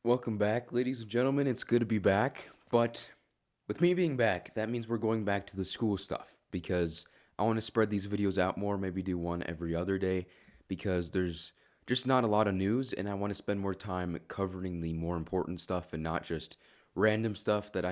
Welcome back, ladies and gentlemen. It's good to be back. But with me being back, that means we're going back to the school stuff because I want to spread these videos out more, maybe do one every other day because there's just not a lot of news and I want to spend more time covering the more important stuff and not just random stuff that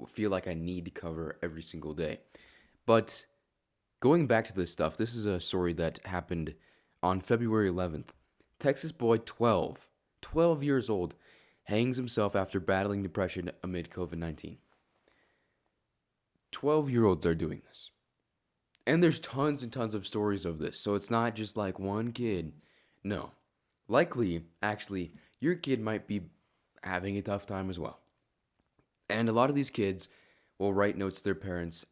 feel like I need to cover every single day. But going back to this stuff, this is a story that happened on February 11th. Texas boy 12 years old, hangs himself after battling depression amid COVID 19. 12-year-olds are doing this. And there's tons and tons of stories of this, so it's not just like one kid. No. Likely, actually, your kid might be having a tough time as well. And a lot of these kids will write notes to their parents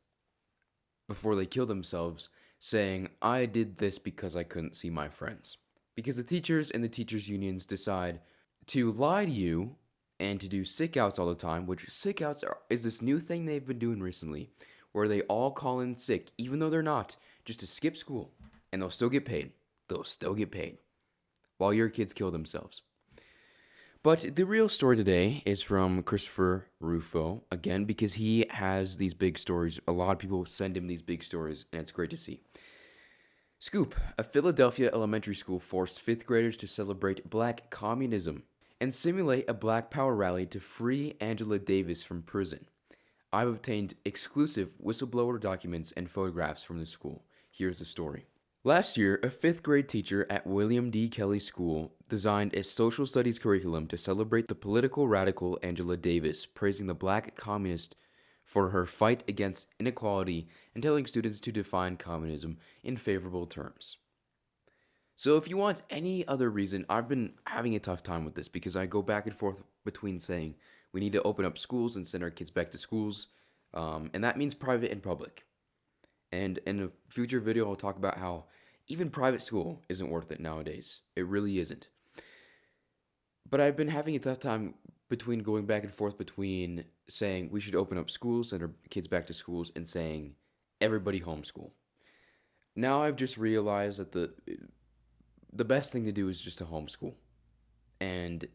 before they kill themselves saying, I did this because I couldn't see my friends. Because the teachers and the teachers' unions decide to lie to you and to do sick outs all the time, which is this new thing they've been doing recently, where they all call in sick, even though they're not, just to skip school, and they'll still get paid. They'll still get paid while your kids kill themselves. But the real story today is from Christopher Rufo, again, because he has these big stories. A lot of people send him these big stories, and it's great to see. Scoop: a Philadelphia elementary school forced fifth graders to celebrate Black communism and simulate a Black Power rally to free Angela Davis from prison. I've obtained exclusive whistleblower documents and photographs from the school. Here's the story. Last year, a fifth grade teacher at William D. Kelly School designed a social studies curriculum to celebrate the political radical Angela Davis, praising the Black communist for her fight against inequality and telling students to define communism in favorable terms. So if you want any other reason, I've been having a tough time with this because I go back and forth between saying we need to open up schools and send our kids back to schools, and that means private and public. And in a future video, I'll talk about how even private school isn't worth it nowadays. It really isn't. But I've been having a tough time between going back and forth between saying we should open up schools, send our kids back to schools, and saying everybody homeschool. Now I've just realized that the best thing to do is just to homeschool. And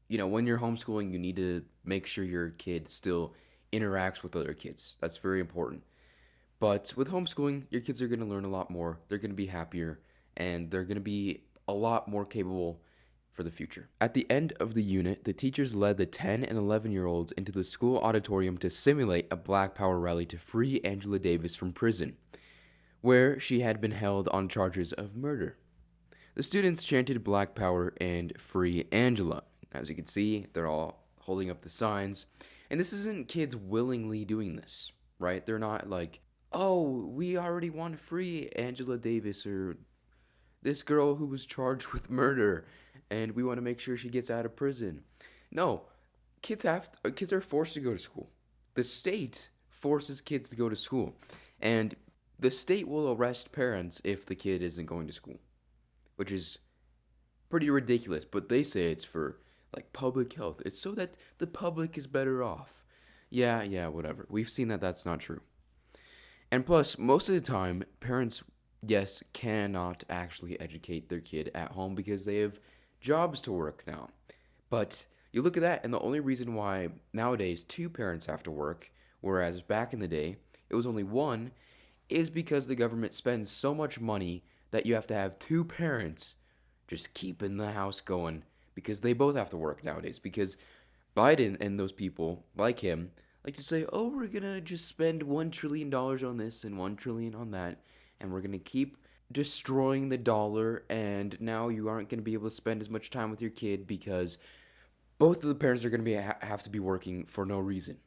when you're homeschooling, you need to make sure your kid still interacts with other kids. That's very important. But with homeschooling, your kids are going to learn a lot more. They're going to be happier, and they're going to be a lot more capable for the future. At the end of the unit, the teachers led the 10 and 11-year-olds into the school auditorium to simulate a Black Power rally to free Angela Davis from prison, where she had been held on charges of murder. The students chanted Black Power and Free Angela. As you can see, they're all holding up the signs. And this isn't kids willingly doing this, right? They're not like, oh, we already want to free Angela Davis or this girl who was charged with murder and we want to make sure she gets out of prison. No, kids are forced to go to school. The state forces kids to go to school. And the state will arrest parents if the kid isn't going to school, which is pretty ridiculous, but they say it's for like public health. It's so that the public is better off. Yeah, whatever. We've seen that that's not true. And plus, most of the time, parents, yes, cannot actually educate their kid at home because they have jobs to work now. But you look at that, and the only reason why nowadays two parents have to work, whereas back in the day it was only one, is because the government spends so much money that you have to have two parents just keeping the house going because they both have to work nowadays. Because Biden and those people like him like to say, oh, we're going to just spend $1 trillion on this and $1 trillion on that, and we're going to keep destroying the dollar, and now you aren't going to be able to spend as much time with your kid because both of the parents are going to have to be working for no reason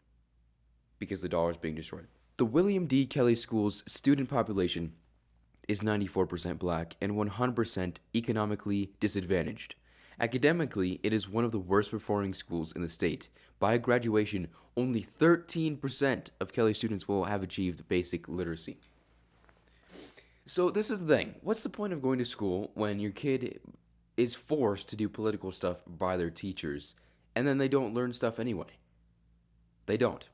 because the dollar is being destroyed. The William D. Kelly School's student population is 94% black and 100% economically disadvantaged. Academically, it is one of the worst performing schools in the state. By graduation, only 13% of Kelly students will have achieved basic literacy. So this is the thing. What's the point of going to school when your kid is forced to do political stuff by their teachers and then they don't learn stuff anyway? They don't.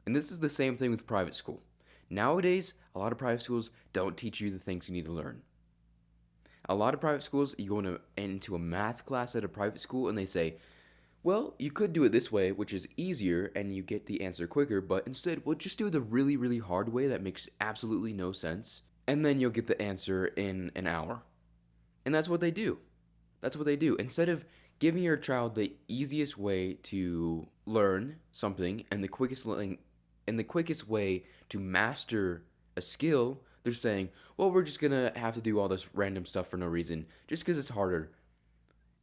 And this is the same thing with private school. Nowadays, a lot of private schools don't teach you the things you need to learn. A lot of private schools, you go into a math class at a private school and they say, Well, you could do it this way, which is easier and you get the answer quicker, but instead, we'll just do the really, really hard way that makes absolutely no sense, and then you'll get the answer in an hour. And that's what they do. That's what they do. Instead of giving your child the easiest way to learn something and the quickest way to master a skill, they're saying, "Well, we're just going to have to do all this random stuff for no reason just because it's harder."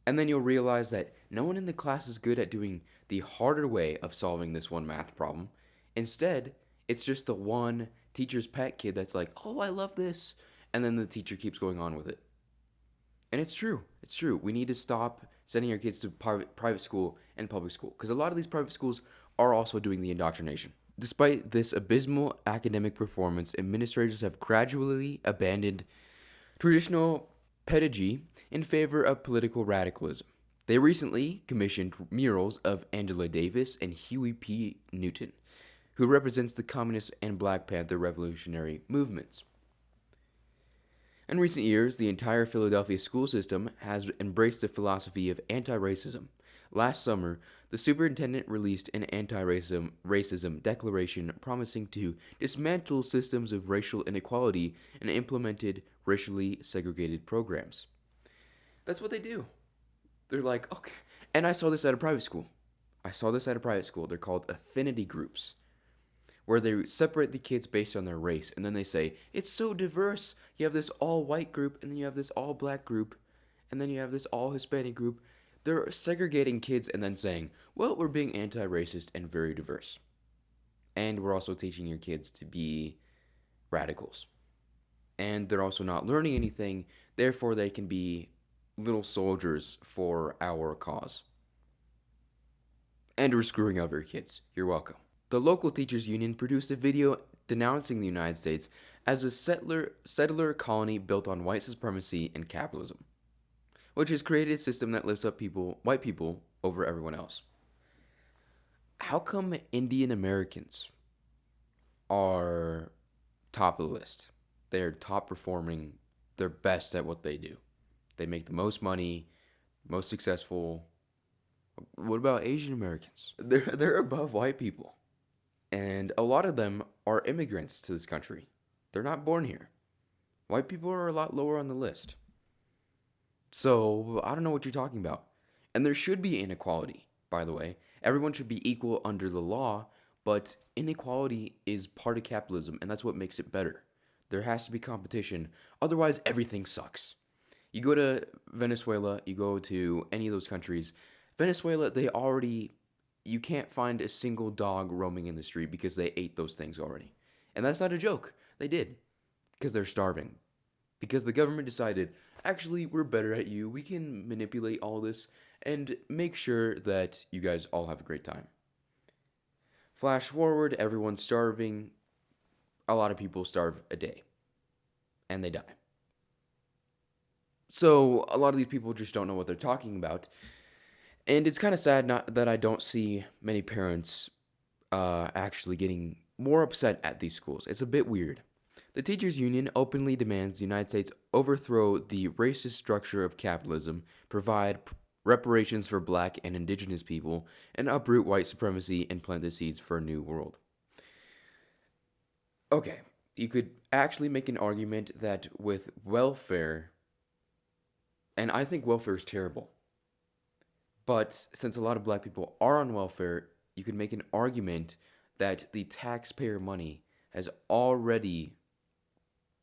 And then you'll realize that no one in the class is good at doing the harder way of solving this one math problem. Instead, it's just the one teacher's pet kid that's like, "Oh, I love this." And then the teacher keeps going on with it. And it's true. It's true. We need to stop sending our kids to private school and public school because a lot of these private schools are also doing the indoctrination. Despite this abysmal academic performance, administrators have gradually abandoned traditional pedagogy in favor of political radicalism. They recently commissioned murals of Angela Davis and Huey P. Newton, who represents the Communist and Black Panther revolutionary movements. In recent years, the entire Philadelphia school system has embraced the philosophy of anti-racism. Last summer, the superintendent released an anti-racism declaration promising to dismantle systems of racial inequality and implemented racially segregated programs. That's what they do. They're like, okay. And I saw this at a private school. They're called affinity groups, where they separate the kids based on their race, and then they say, it's so diverse. You have this all-white group, and then you have this all-black group, and then you have this all-Hispanic group. They're segregating kids and then saying, well, we're being anti-racist and very diverse. And we're also teaching your kids to be radicals. And they're also not learning anything, therefore they can be little soldiers for our cause. And we're screwing over your kids. You're welcome. The local teachers union produced a video denouncing the United States as a settler colony built on white supremacy and capitalism, which has created a system that lifts up white people over everyone else. How come Indian Americans are top of the list? They're top performing, they're best at what they do. They make the most money, most successful. What about Asian Americans? They're above white people. And a lot of them are immigrants to this country. They're not born here. White people are a lot lower on the list. So, I don't know what you're talking about. And there should be inequality, by the way. Everyone should be equal under the law, but inequality is part of capitalism, and that's what makes it better. There has to be competition, otherwise everything sucks. You go to Venezuela, you go to any of those countries, Venezuela, you can't find a single dog roaming in the street because they ate those things already. And that's not a joke. They did. Because they're starving. Because the government decided, actually, we're better at you. We can manipulate all this and make sure that you guys all have a great time. Flash forward, everyone's starving. A lot of people starve a day. And they die. So, a lot of these people just don't know what they're talking about. And it's kind of sad that I don't see many parents actually getting more upset at these schools. It's a bit weird. The teachers' union openly demands the United States overthrow the racist structure of capitalism, provide reparations for black and indigenous people, and uproot white supremacy and plant the seeds for a new world. Okay, you could actually make an argument that with welfare, and I think welfare is terrible, but since a lot of black people are on welfare, you could make an argument that the taxpayer money has already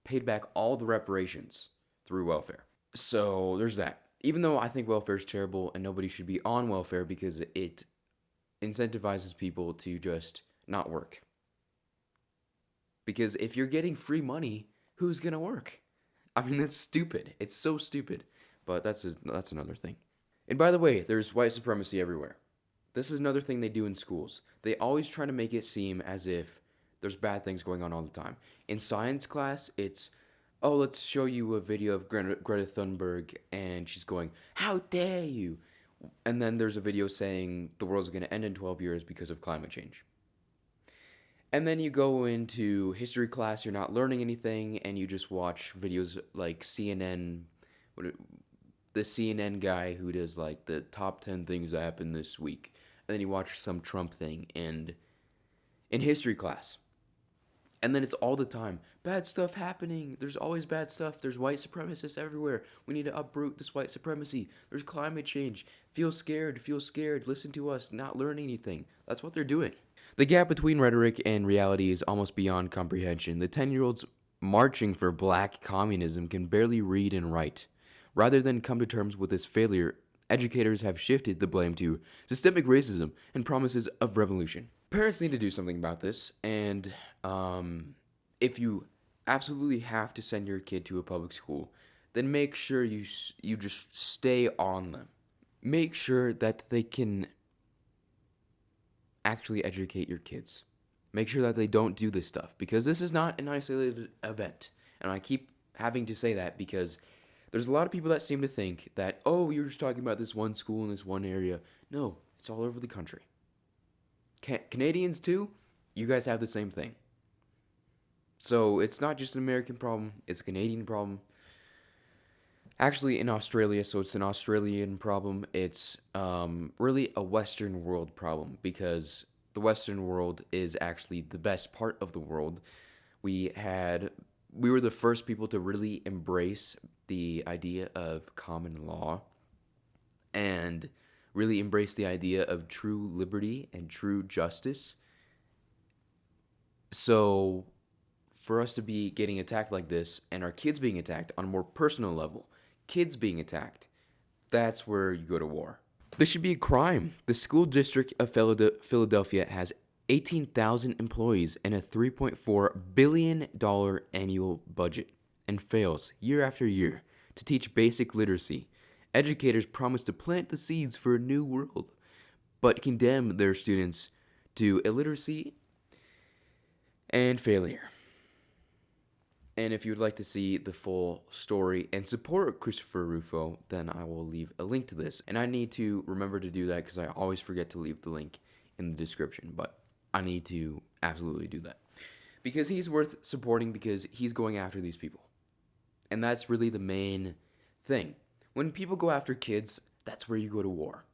paid back all the reparations through welfare. So there's that. Even though I think welfare is terrible and nobody should be on welfare because it incentivizes people to just not work. Because if you're getting free money, who's going to work? I mean, that's stupid. It's so stupid. But that's another thing. And by the way, there's white supremacy everywhere. This is another thing they do in schools. They always try to make it seem as if there's bad things going on all the time. In science class, it's, oh, let's show you a video of Greta Thunberg, and she's going, how dare you? And then there's a video saying the world's going to end in 12 years because of climate change. And then you go into history class, you're not learning anything, and you just watch videos like CNN, the CNN guy who does like the top 10 things that happened this week. And then you watch some Trump thing and in history class. And then it's all the time. Bad stuff happening. There's always bad stuff. There's white supremacists everywhere. We need to uproot this white supremacy. There's climate change. Feel scared. Feel scared. Listen to us. Not learn anything. That's what they're doing. The gap between rhetoric and reality is almost beyond comprehension. The 10-year-olds marching for black communism can barely read and write. Rather than come to terms with this failure, educators have shifted the blame to systemic racism and promises of revolution. Parents need to do something about this, and if you absolutely have to send your kid to a public school, then make sure you just stay on them. Make sure that they can actually educate your kids. Make sure that they don't do this stuff, because this is not an isolated event. And I keep having to say that because there's a lot of people that seem to think that, oh, you're just talking about this one school in this one area. No, it's all over the country. Canadians too, you guys have the same thing. So it's not just an American problem, it's a Canadian problem. Actually in Australia, so it's an Australian problem. It's really a Western world problem, because the Western world is actually the best part of the world. We were the first people to really embrace the idea of common law and really embrace the idea of true liberty and true justice. So for us to be getting attacked like this, and our kids being attacked on a more personal level, kids being attacked, that's where you go to war. This should be a crime. The school district of Philadelphia has 18,000 employees and a $3.4 billion annual budget, and fails year after year to teach basic literacy. Educators promise to plant the seeds for a new world, but condemn their students to illiteracy and failure. And if you would like to see the full story and support Christopher Rufo, then I will leave a link to this. And I need to remember to do that because I always forget to leave the link in the description, but I need to absolutely do that. Because he's worth supporting, because he's going after these people. And that's really the main thing. When people go after kids, that's where you go to war.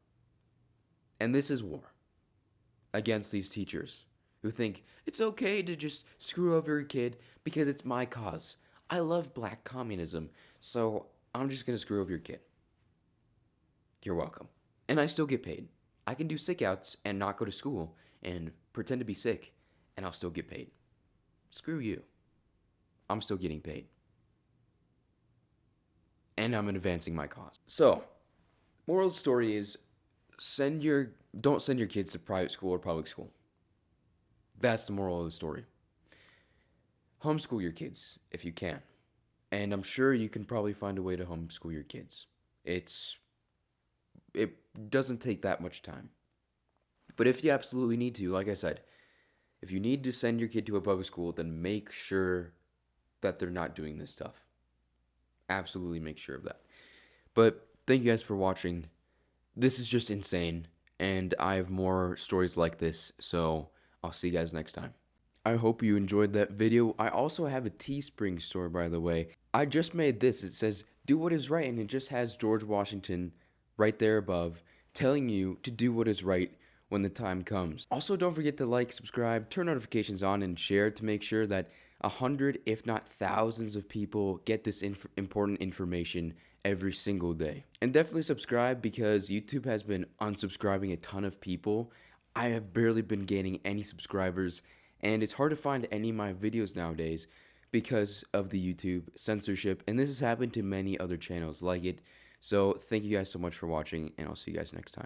And this is war against these teachers who think it's okay to just screw over a kid because it's my cause. I love black communism, so I'm just going to screw over your kid. You're welcome. And I still get paid. I can do sick outs and not go to school and pretend to be sick, and I'll still get paid. Screw you. I'm still getting paid. And I'm advancing my cause. So, moral of the story is, don't send your kids to private school or public school. That's the moral of the story. Homeschool your kids if you can. And I'm sure you can probably find a way to homeschool your kids. It doesn't take that much time. But if you absolutely need to, like I said, if you need to send your kid to a public school, then make sure that they're not doing this stuff. Absolutely make sure of that. But thank you guys for watching. This is just insane, and I have more stories like this, so I'll see you guys next time. I hope you enjoyed that video. I also have a Teespring store, by the way. I just made this. It says, do what is right, and it just has George Washington right there above telling you to do what is right when the time comes. Also, don't forget to like, subscribe, turn notifications on, and share to make sure that 100, if not thousands of people get this important information every single day. And definitely subscribe, because YouTube has been unsubscribing a ton of people. I have barely been gaining any subscribers, and it's hard to find any of my videos nowadays because of the YouTube censorship, and this has happened to many other channels like it. So thank you guys so much for watching, and I'll see you guys next time.